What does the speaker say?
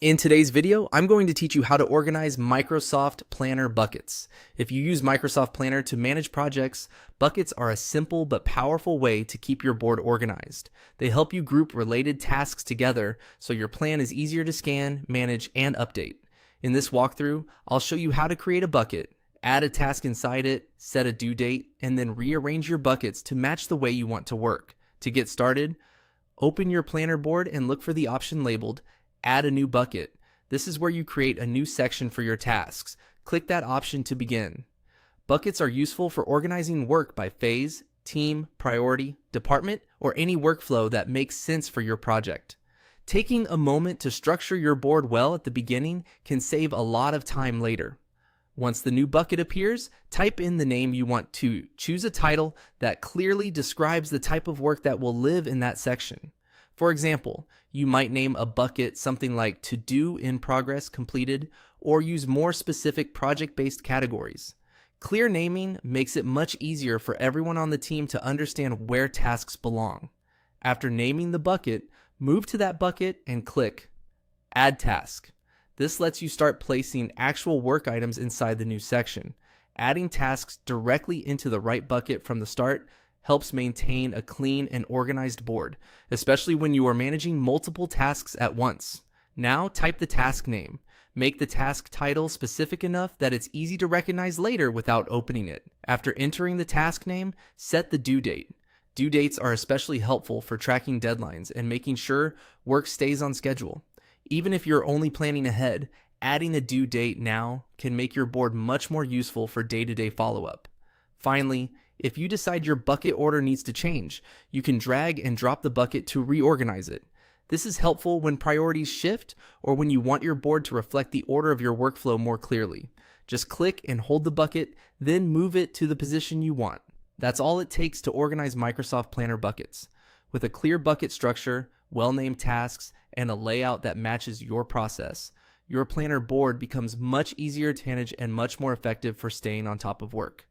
In today's video, I'm going to teach you how to organize Microsoft Planner buckets. If you use Microsoft Planner to manage projects, buckets are a simple but powerful way to keep your board organized. They help you group related tasks together so your plan is easier to scan, manage, and update. In this walkthrough, I'll show you how to create a bucket, add a task inside it, set a due date, and then rearrange your buckets to match the way you want to work. To get started, open your Planner board and look for the option labeled Add a new bucket. This is where you create a new section for your tasks. Click that option to begin. Buckets are useful for organizing work by phase, team, priority, department, or any workflow that makes sense for your project. Taking a moment to structure your board well at the beginning can save a lot of time later. Once the new bucket appears, type in the name you want to. Choose a title that clearly describes the type of work that will live in that section. For example, you might name a bucket something like To Do, In Progress, Completed, or use more specific project-based categories. Clear naming makes it much easier for everyone on the team to understand where tasks belong. After naming the bucket, move to that bucket and click Add Task. This lets you start placing actual work items inside the new section. Adding tasks directly into the right bucket from the start helps maintain a clean and organized board, especially when you are managing multiple tasks at once. Now type the task name. Make the task title specific enough that it's easy to recognize later without opening it. After entering the task name, set the due date. Due dates are especially helpful for tracking deadlines and making sure work stays on schedule. Even if you're only planning ahead, adding a due date now can make your board much more useful for day-to-day follow-up. Finally, if you decide your bucket order needs to change, you can drag and drop the bucket to reorganize it. This is helpful when priorities shift or when you want your board to reflect the order of your workflow more clearly. Just click and hold the bucket, then move it to the position you want. That's all it takes to organize Microsoft Planner buckets. With a clear bucket structure, well-named tasks, and a layout that matches your process, your Planner board becomes much easier to manage and much more effective for staying on top of work.